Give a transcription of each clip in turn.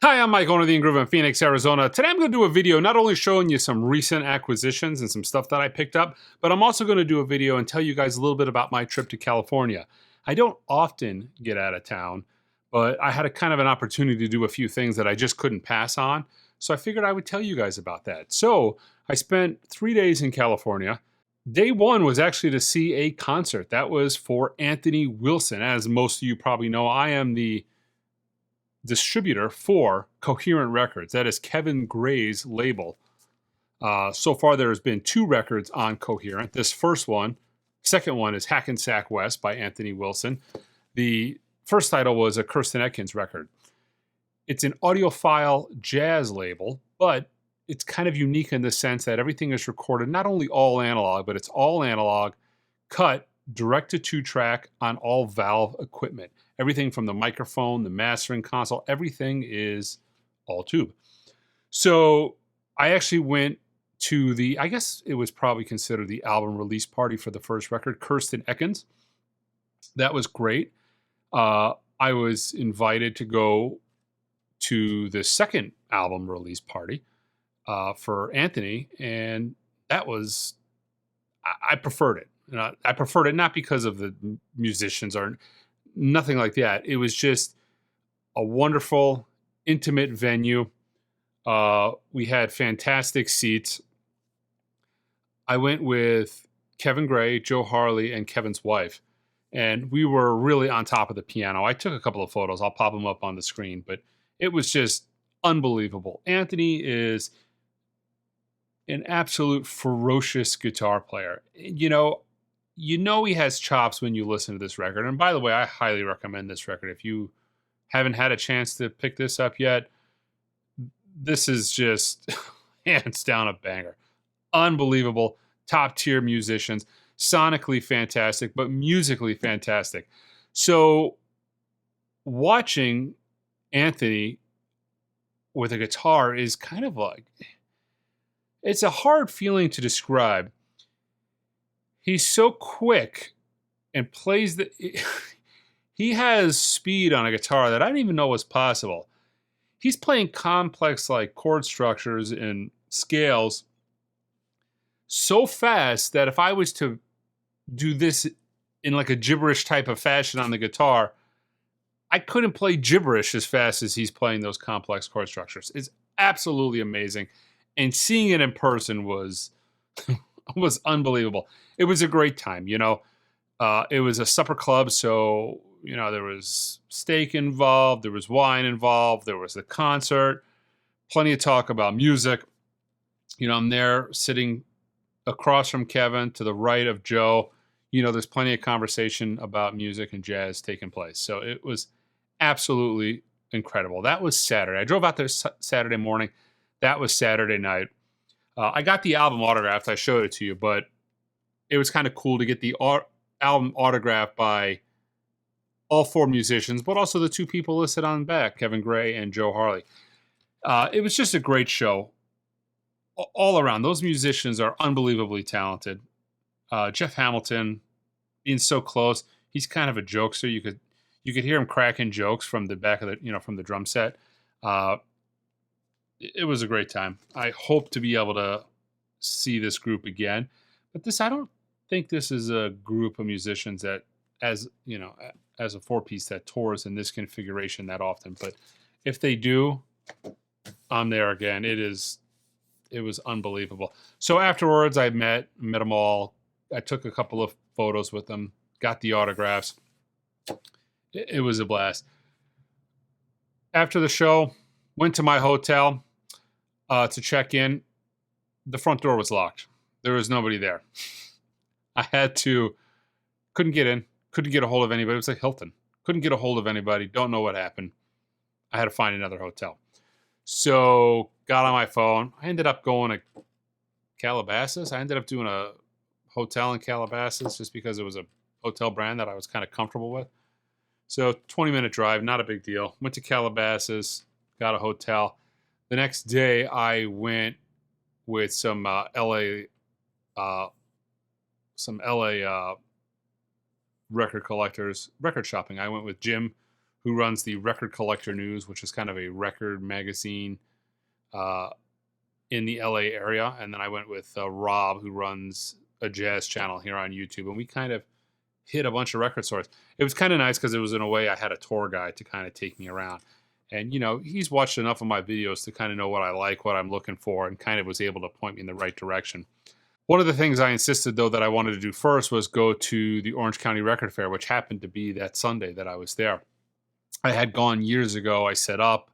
Hi, I'm Mike, owner of the Groove in Phoenix, Arizona. Today I'm going to do a video not only showing you some recent acquisitions and some stuff that I picked up, but I'm also going to do a video and tell you guys a little bit about my trip to California. I don't often get out of town, but I had a kind of an opportunity to do a few things that I just couldn't pass on. So I figured I would tell you guys about that. So I spent 3 days in California. Day one was actually to see a concert. That was for Anthony Wilson. As most of you probably know, I am the distributor for Coherent Records. That is Kevin Gray's label. So far, there has been 2 records on Coherent. This second one is Hackensack West by Anthony Wilson. The first title was a Kirsten Atkins record. It's an audiophile jazz label, but it's kind of unique in the sense that everything is recorded not only all analog, but it's all analog, cut direct to 2-track on all valve equipment. Everything from the microphone, the mastering console, everything is all tube. So I actually went to I guess it was probably considered the album release party for the first record, Kirsten Atkins. That was great. I was invited to go to the second album release party for Anthony, and that was, I preferred it. I preferred it not because of the musicians or nothing like that. It was just a wonderful, intimate venue. We had fantastic seats. I went with Kevin Gray, Joe Harley, and Kevin's wife, and we were really on top of the piano. I took a couple of photos. I'll pop them up on the screen, but it was just unbelievable. Anthony is an absolute ferocious guitar player. You know he has chops when you listen to this record. And by the way, I highly recommend this record. If you haven't had a chance to pick this up yet, this is just hands down a banger. Unbelievable, top tier musicians, sonically fantastic, but musically fantastic. So watching Anthony with a guitar is kind of like, it's a hard feeling to describe. He's so quick and plays he has speed on a guitar that I didn't even know was possible. He's playing complex like chord structures and scales so fast that if I was to do this in like a gibberish type of fashion on the guitar, I couldn't play gibberish as fast as he's playing those complex chord structures. It's absolutely amazing. And seeing it in person was unbelievable. It was a great time, It was a supper club, so, there was steak involved, there was wine involved, there was the concert, plenty of talk about music. I'm there sitting across from Kevin to the right of Joe. There's plenty of conversation about music and jazz taking place. So it was absolutely incredible. That was Saturday. I drove out there Saturday morning. That was Saturday night. I got the album autographed. I showed it to you, but it was kind of cool to get the album autographed by all 4 musicians, but also the 2 people listed on the back, Kevin Gray and Joe Harley. It was just a great show all around. Those musicians are unbelievably talented. Jeff Hamilton being so close, he's kind of a jokester. You could hear him cracking jokes from the back of from the drum set. It was a great time. I hope to be able to see this group again. But I don't think this is a group of musicians that, as a 4-piece that tours in this configuration that often. But if they do, I'm there again. It was unbelievable. So afterwards, I met them all. I took a couple of photos with them, got the autographs. It was a blast. After the show, went to my hotel to check in. The front door was locked. There was nobody there. I couldn't get in, couldn't get a hold of anybody. It was like Hilton. Couldn't get a hold of anybody. Don't know what happened. I had to find another hotel. So got on my phone. I ended up going to Calabasas. I ended up doing a hotel in Calabasas just because it was a hotel brand that I was kind of comfortable with. So 20-minute drive, not a big deal. Went to Calabasas, got a hotel. The next day, I went with some LA record collectors, record shopping. I went with Jim, who runs the Record Collector News, which is kind of a record magazine in the LA area. And then I went with Rob, who runs a jazz channel here on YouTube. And we kind of hit a bunch of record stores. It was kind of nice because it was, in a way, I had a tour guide to kind of take me around. And, he's watched enough of my videos to kind of know what I like, what I'm looking for, and kind of was able to point me in the right direction. One of the things I insisted, though, that I wanted to do first was go to the Orange County Record Fair, which happened to be that Sunday that I was there. I had gone years ago. I set up,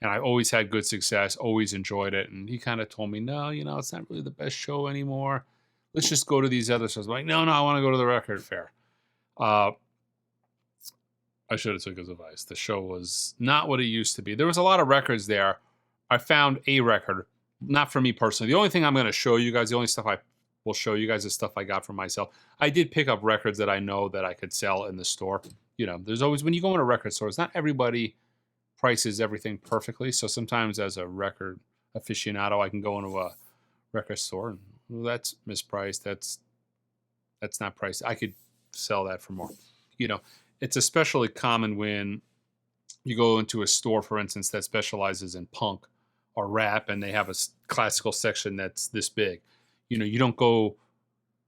and I always had good success, always enjoyed it. And he kind of told me, no, it's not really the best show anymore. Let's just go to these other shows. I'm like, no, I want to go to the record fair. I should have took his advice. The show was not what it used to be. There was a lot of records there. I found a record, not for me personally. The only thing I'm going to show you guys, the only stuff I will show you guys is stuff I got for myself. I did pick up records that I know that I could sell in the store. There's always, when you go into record stores, not everybody prices everything perfectly. So sometimes as a record aficionado, I can go into a record store and, well, that's mispriced. That's not priced. I could sell that for more. It's especially common when you go into a store, for instance, that specializes in punk or rap, and they have a classical section that's this big. You don't go,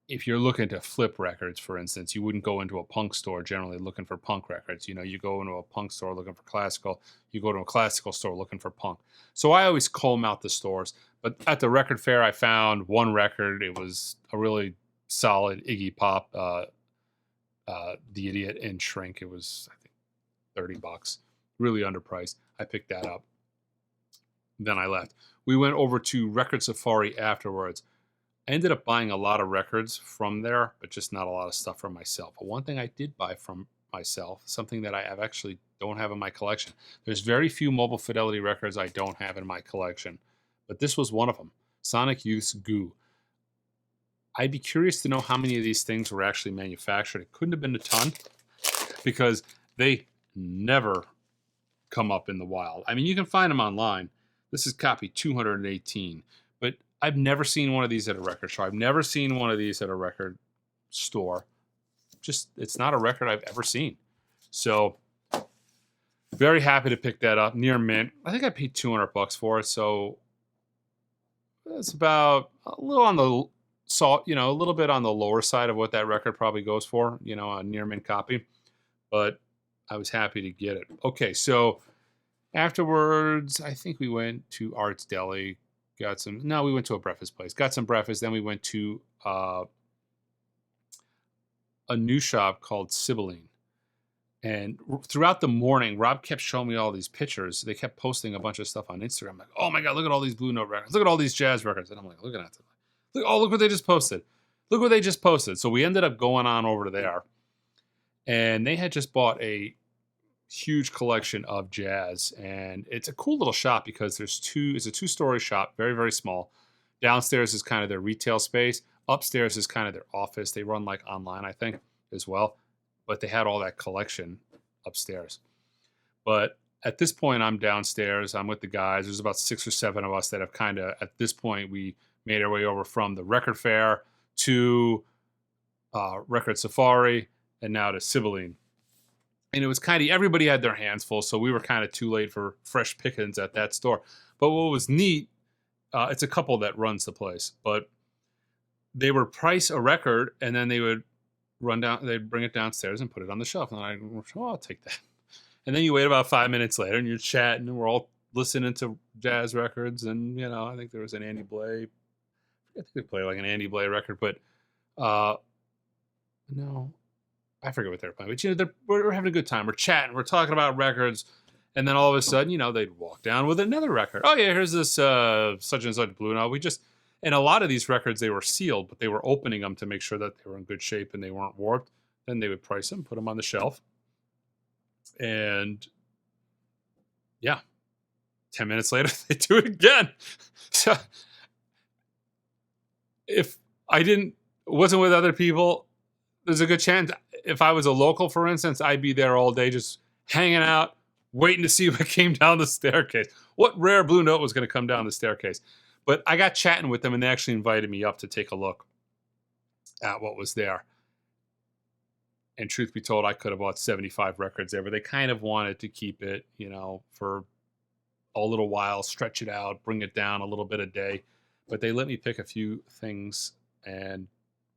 if you're looking to flip records, for instance, you wouldn't go into a punk store generally looking for punk records. You go into a punk store looking for classical. You go to a classical store looking for punk. So I always comb out the stores. But at the record fair, I found one record. It was a really solid Iggy Pop, The Idiot and Shrink. It was, I think, $30. Really underpriced. I picked that up. Then I left. We went over to Record Safari afterwards. I ended up buying a lot of records from there, but just not a lot of stuff for myself. But one thing I did buy from myself, something that I actually don't have in my collection. There's very few Mobile Fidelity records I don't have in my collection, but this was one of them. Sonic Youth's Goo. I'd be curious to know how many of these things were actually manufactured. It couldn't have been a ton because they never come up in the wild. I mean, you can find them online. This is copy 218, but I've never seen one of these at a record show. I've never seen one of these at a record store. Just, it's not a record I've ever seen. So, very happy to pick that up. Near mint. I think I paid $200 for it. So, it's about a little on the a little bit on the lower side of what that record probably goes for, a near mint copy. But I was happy to get it. Okay, so afterwards, I think we went to Arts Deli. We went to a breakfast place. Got some breakfast. Then we went to a new shop called Sibylline. And throughout the morning, Rob kept showing me all these pictures. They kept posting a bunch of stuff on Instagram. I'm like, oh my God, look at all these Blue Note records. Look at all these jazz records. And I'm like, looking at them. Look what they just posted. Look what they just posted. So we ended up going on over to there. And they had just bought a huge collection of jazz. And it's a cool little shop because it's a two-story shop, very, very small. Downstairs is kind of their retail space. Upstairs is kind of their office. They run like online, I think, as well. But they had all that collection upstairs. But at this point, I'm downstairs. I'm with the guys. There's about 6 or 7 of us that have kind of, at this point, we made our way over from the record fair to Record Safari and now to Sibylline. And it was kind of, everybody had their hands full, so we were kind of too late for fresh pickings at that store. But what was neat, it's a couple that runs the place, but they would price a record and then they would they'd bring it downstairs and put it on the shelf. And I'll take that. And then you wait about 5 minutes later and you're chatting and we're all listening to jazz records. And, I think there was an Andy Blay. I think they play like an Andy Blay record, but no, I forget what they're playing. But, we're having a good time. We're chatting. We're talking about records. And then all of a sudden, they'd walk down with another record. Oh, yeah, here's this such and such Blue Note. And a lot of these records, they were sealed, but they were opening them to make sure that they were in good shape and they weren't warped. Then they would price them, put them on the shelf. And, yeah, 10 minutes later, they do it again. So if I wasn't with other people, there's a good chance if I was a local, for instance, I'd be there all day just hanging out, waiting to see what came down the staircase. What rare Blue Note was going to come down the staircase. But I got chatting with them, and they actually invited me up to take a look at what was there. And truth be told, I could have bought 75 records there, but they kind of wanted to keep it, you know, for a little while, stretch it out, bring it down a little bit a day. But they let me pick a few things and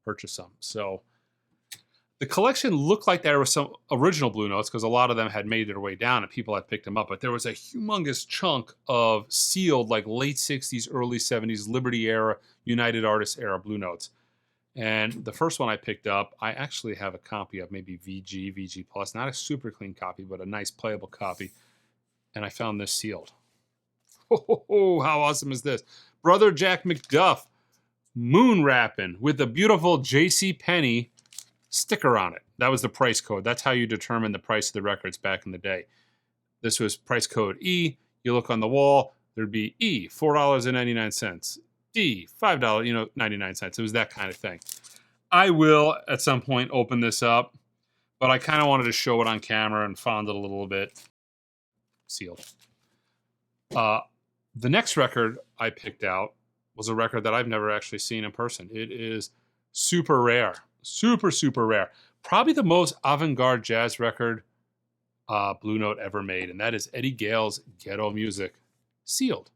purchase some. So the collection looked like there were some original Blue Notes because a lot of them had made their way down and people had picked them up. But there was a humongous chunk of sealed, like late 60s, early 70s, Liberty era, United Artists era Blue Notes. And the first one I picked up, I actually have a copy of, maybe VG Plus, not a super clean copy, but a nice playable copy. And I found this sealed. Oh, how awesome is this? Brother Jack McDuff, moon rapping with a beautiful J.C. Penney sticker on it. That was the price code. That's how you determine the price of the records back in the day. This was price code E. You look on the wall, there'd be E, $4.99. D, $5, 99 cents. It was that kind of thing. I will, at some point, open this up, but I kind of wanted to show it on camera and found it a little bit sealed. The next record I picked out was a record that I've never actually seen in person. It is super rare. Super, super rare. Probably the most avant-garde jazz record Blue Note ever made, and that is Eddie Gale's Ghetto Music. Sealed.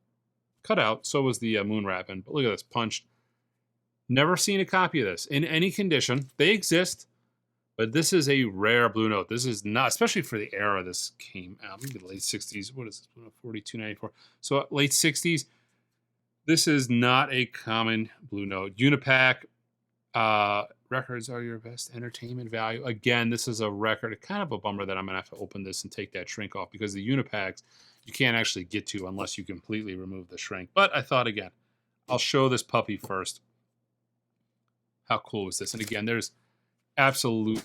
Cut out. So was the moon rapping. But look at this. Punched. Never seen a copy of this in any condition. They exist, but this is a rare Blue Note. This is not, especially for the era this came out. Maybe the late 60s. What is this? 42, 94. So late 60s. This is not a common Blue Note. Unipack. Records are your best entertainment value. Again, this is a record. Kind of a bummer that I'm going to have to open this and take that shrink off because the Unipacks you can't actually get to unless you completely remove the shrink. But I thought, again, I'll show this puppy first. How cool is this? And again, there's absolute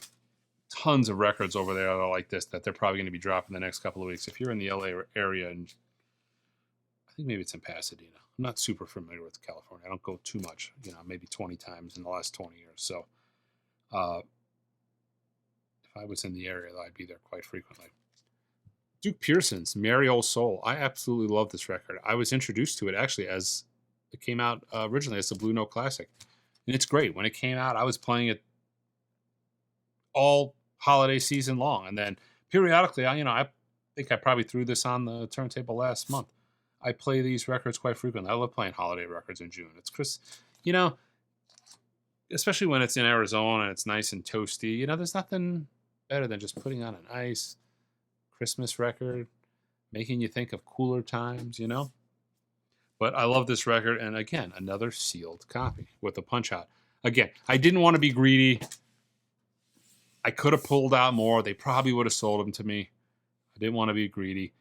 tons of records over there that are like this that they're probably going to be dropping the next couple of weeks. If you're in the LA area, and I think maybe it's in Pasadena. I'm not super familiar with California. I don't go too much, maybe 20 times in the last 20 years. So if I was in the area, I'd be there quite frequently. Duke Pearson's Merry Old Soul. I absolutely love this record. I was introduced to it actually as it came out originally as a Blue Note classic. And it's great. When it came out, I was playing it all holiday season long. And then periodically, I think I probably threw this on the turntable last month. I play these records quite frequently. I love playing holiday records in June. It's especially when it's in Arizona and it's nice and toasty. There's nothing better than just putting on a nice Christmas record, making you think of cooler times, But I love this record, and again, another sealed copy with a punch out. Again, I didn't want to be greedy. I could have pulled out more. They probably would have sold them to me. I didn't want to be greedy.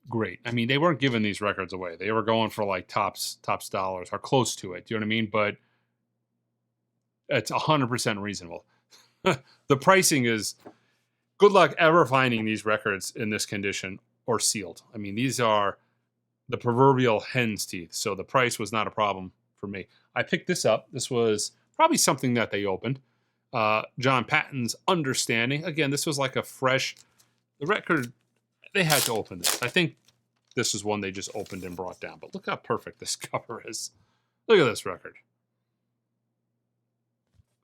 Great. I mean, they weren't giving these records away. They were going for like tops dollars or close to it. Do you know what I mean? But it's 100% reasonable. The pricing is good luck ever finding these records in this condition or sealed. I mean, these are the proverbial hen's teeth. So the price was not a problem for me. I picked this up. This was probably something that they opened. John Patton's Understanding. Again, this was like the record, they had to open this. I think this is one they just opened and brought down. But look how perfect this cover is. Look at this record.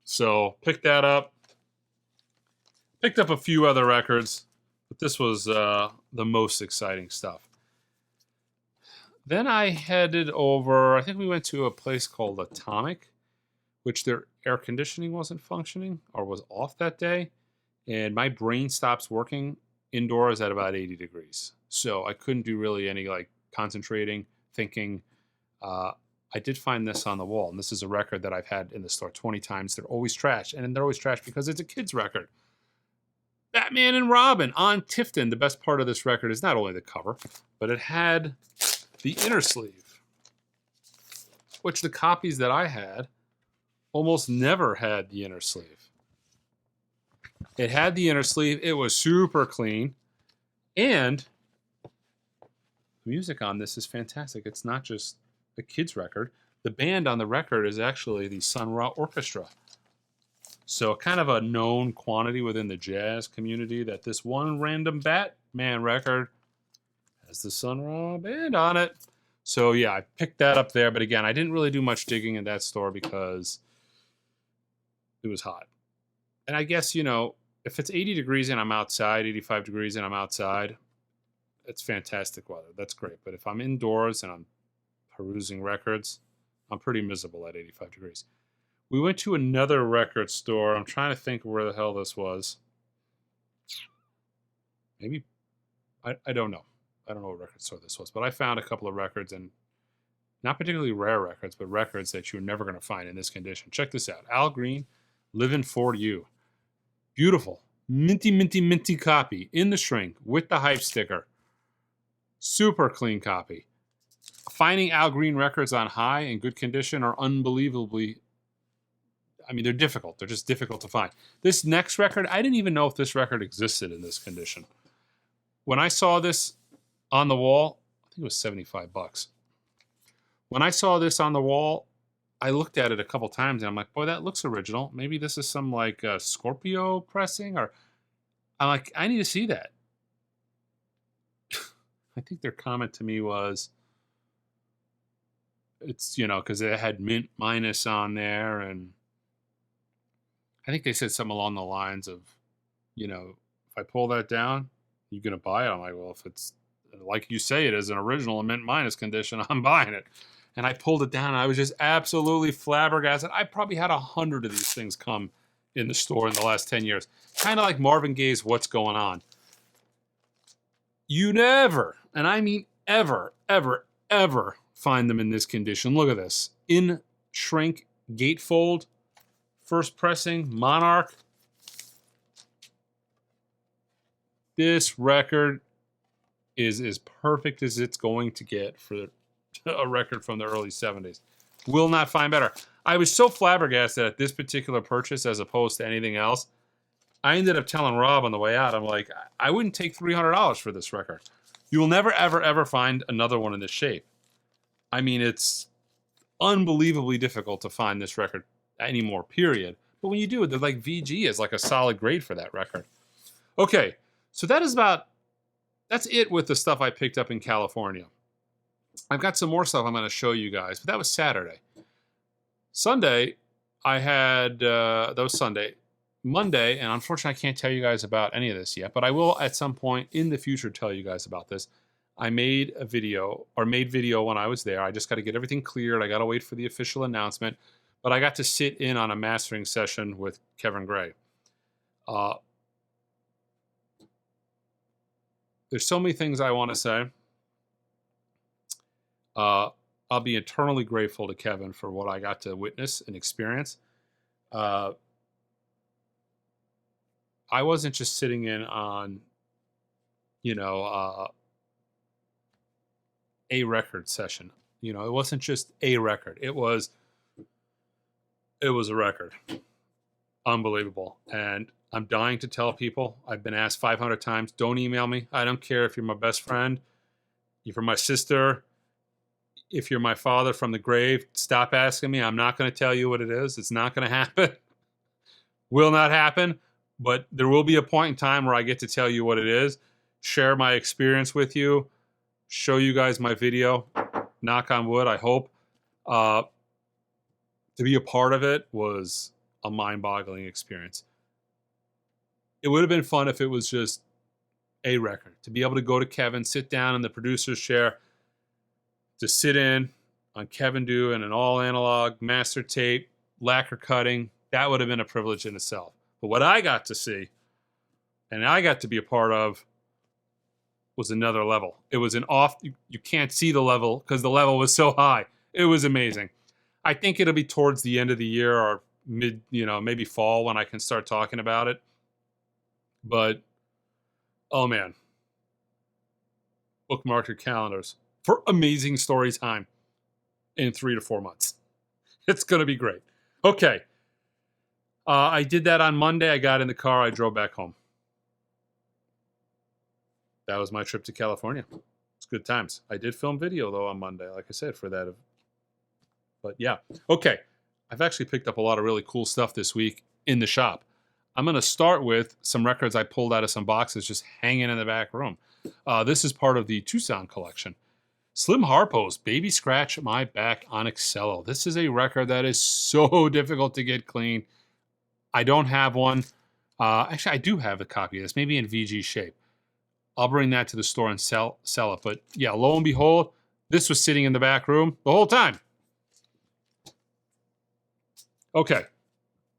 So picked that up. Picked up a few other records, but this was the most exciting stuff. Then I headed over, I think we went to a place called Atomic, which their air conditioning wasn't functioning or was off that day. And my brain stops working indoors at about 80 degrees. So I couldn't do really any concentrating, thinking. I did find this on the wall. And this is a record that I've had in the store 20 times. They're always trash. And they're always trash because it's a kid's record. Batman and Robin on Tifton. The best part of this record is not only the cover, but it had the inner sleeve, which the copies that I had almost never had the inner sleeve. It had the inner sleeve. It was super clean. And the music on this is fantastic. It's not just a kid's record. The band on the record is actually the Sun Ra Orchestra. So kind of a known quantity within the jazz community that this one random Batman record has the Sun Ra band on it. So yeah, I picked that up there. But again, I didn't really do much digging in that store because it was hot. And I guess, if it's 80 degrees and I'm outside, 85 degrees and I'm outside, it's fantastic weather. That's great. But if I'm indoors and I'm perusing records, I'm pretty miserable at 85 degrees. We went to another record store. I'm trying to think where the hell this was. Maybe, I don't know. I don't know what record store this was, but I found a couple of records, and not particularly rare records, but records that you're never going to find in this condition. Check this out. Al Green, Living For You. Beautiful. Minty, minty, minty copy in the shrink with the hype sticker. Super clean copy. Finding Al Green records on high and good condition are unbelievably, they're difficult. They're just difficult to find. This next record, I didn't even know if this record existed in this condition. When I saw this on the wall, I think it was $75. When I saw this on the wall, I looked at it a couple times and I'm like, boy, that looks original. Maybe this is some like Scorpio pressing, or I'm like, I need to see that. I think their comment to me was, it's, because it had mint minus on there. And I think they said something along the lines of, if I pull that down, you going to buy it? I'm like, well, if it's like you say it is an original and mint minus condition, I'm buying it. And I pulled it down and I was just absolutely flabbergasted. I probably had 100 of these things come in the store in the last 10 years. Kind of like Marvin Gaye's What's Going On. You never, and I mean ever, ever, ever find them in this condition. Look at this. In shrink, gatefold, first pressing, Monarch. This record is as perfect as it's going to get for a record from the early 70s. Will not find better. I was so flabbergasted at this particular purchase as opposed to anything else. I ended up telling Rob on the way out, I'm like, I wouldn't take $300 for this record. You will never, ever, ever find another one in this shape. It's unbelievably difficult to find this record anymore, period. But when you do it, they're like VG is like a solid grade for that record. Okay, so that's it with the stuff I picked up in California. I've got some more stuff I'm going to show you guys, but that was Saturday. Sunday, I had, that was Sunday. Monday, and unfortunately I can't tell you guys about any of this yet, but I will at some point in the future tell you guys about this. I made video when I was there. I just got to get everything cleared. I got to wait for the official announcement, but I got to sit in on a mastering session with Kevin Gray. There's so many things I want to say. I'll be eternally grateful to Kevin for what I got to witness and experience. I wasn't just sitting in on, a record session. It wasn't just a record. It was a record. Unbelievable. And I'm dying to tell people, I've been asked 500 times, don't email me. I don't care if you're my best friend, if you're my sister, if you're my father from the grave, stop asking me. I'm not going to tell you what it is. It's not going to happen. Will not happen. But there will be a point in time where I get to tell you what it is, share my experience with you, show you guys my video, knock on wood, I hope. To be a part of it was a mind-boggling experience. It would have been fun if it was just a record. To be able to go to Kevin, sit down in the producer's chair, to sit in on Kevin doing an all-analog master tape, lacquer cutting, that would have been a privilege in itself. But what I got to see, and I got to be a part of, was another level. It was you can't see the level because the level was so high. It was amazing. I think it'll be towards the end of the year or maybe fall when I can start talking about it. But, oh man. Bookmark your calendars for amazing story time in 3 to 4 months. It's going to be great. Okay. I did that on Monday. I got in the car. I drove back home. That was my trip to California. It's good times. I did film video, though, on Monday, like I said, for that. But, yeah. Okay. I've actually picked up a lot of really cool stuff this week in the shop. I'm going to start with some records I pulled out of some boxes just hanging in the back room. This is part of the Tucson collection. Slim Harpo's Baby Scratch My Back on Excello. This is a record that is so difficult to get clean. I don't have one. Actually, I do have a copy of this, maybe in VG shape. I'll bring that to the store and sell it. But yeah, lo and behold, this was sitting in the back room the whole time. Okay.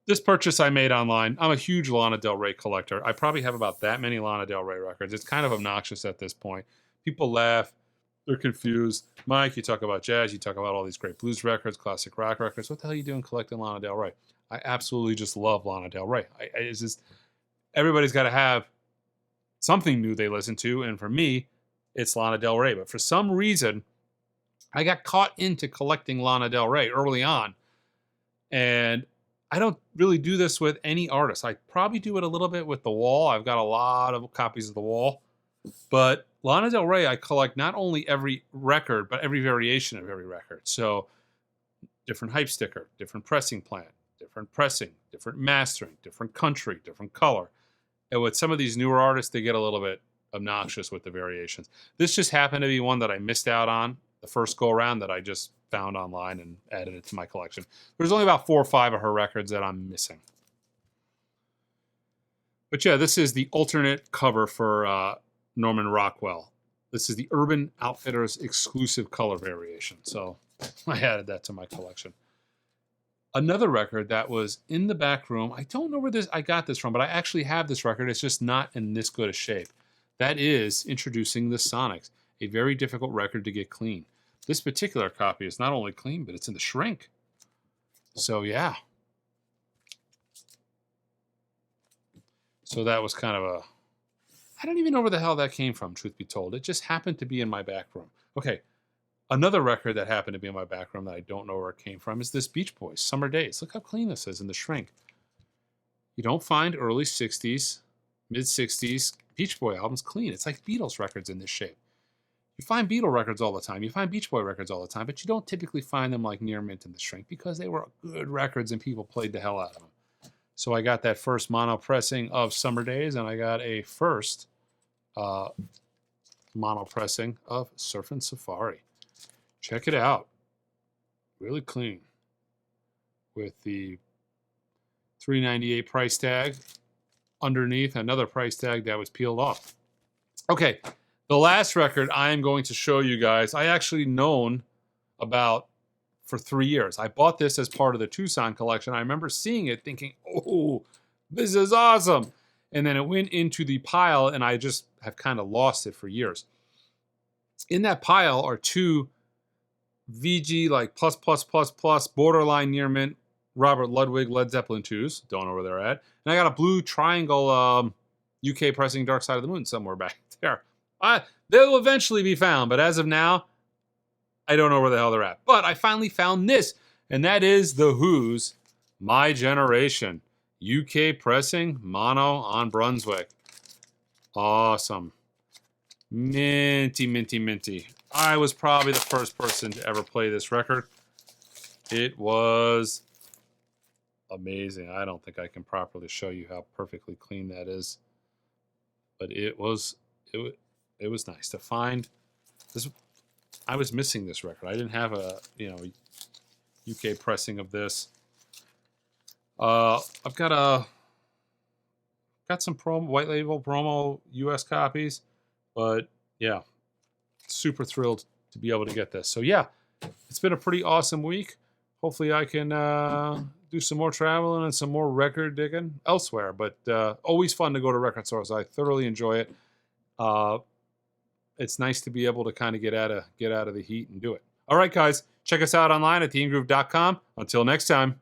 This purchase I made online. I'm a huge Lana Del Rey collector. I probably have about that many Lana Del Rey records. It's kind of obnoxious at this point. People laugh. They're confused. Mike, you talk about jazz. You talk about all these great blues records, classic rock records. What the hell are you doing collecting Lana Del Rey? I absolutely just love Lana Del Rey. It's just, everybody's got to have something new they listen to. And for me, it's Lana Del Rey. But for some reason, I got caught into collecting Lana Del Rey early on. And I don't really do this with any artist. I probably do it a little bit with The Wall. I've got a lot of copies of The Wall. But Lana Del Rey, I collect not only every record, but every variation of every record. So different hype sticker, different pressing plant, different pressing, different mastering, different country, different color. And with some of these newer artists, they get a little bit obnoxious with the variations. This just happened to be one that I missed out on the first go around that I just found online and added it to my collection. There's only about 4 or 5 of her records that I'm missing. But yeah, this is the alternate cover for Norman Rockwell. This is the Urban Outfitters exclusive color variation. So I added that to my collection. Another record that was in the back room. I don't know where I got this from, but I actually have this record. It's just not in this good a shape. That is Introducing the Sonics, a very difficult record to get clean. This particular copy is not only clean, but it's in the shrink. So yeah. So that was kind of I don't even know where the hell that came from, truth be told. It just happened to be in my back room. Okay, another record that happened to be in my back room that I don't know where it came from is this Beach Boys, Summer Days. Look how clean this is in the shrink. You don't find early 60s, mid 60s Beach Boy albums clean. It's like Beatles records in this shape. You find Beatle records all the time. You find Beach Boy records all the time, but you don't typically find them like near mint in the shrink because they were good records and people played the hell out of them. So I got that first mono pressing of Summer Days, and I got a first mono pressing of Surfin' Safari. Check it out. Really clean. With the $3.98 price tag. Underneath, another price tag that was peeled off. Okay. The last record I am going to show you guys, I actually known about for 3 years. I bought this as part of the Tucson collection. I remember seeing it thinking, oh, this is awesome. And then it went into the pile and I just have kind of lost it for years. In that pile are 2 VG like plus borderline near mint Robert Ludwig Led Zeppelin 2s. Don't know where they're at. And I got a blue triangle UK pressing Dark Side of the Moon somewhere back there. They'll eventually be found, but as of now, I don't know where the hell they're at. But I finally found this, and that is The Who's My Generation. UK pressing, mono on Brunswick. Awesome. Minty, minty, minty. I was probably the first person to ever play this record. It was amazing. I don't think I can properly show you how perfectly clean that is. But it was nice to find this. I was missing this record. I didn't have a UK pressing of this. I've got some white label promo US copies, but yeah, super thrilled to be able to get this. So yeah, it's been a pretty awesome week. Hopefully I can do some more traveling and some more record digging elsewhere. But always fun to go to record stores. I thoroughly enjoy it. It's nice to be able to kind of get out of the heat and do it. All right, guys, check us out online at theingroove.com. Until next time.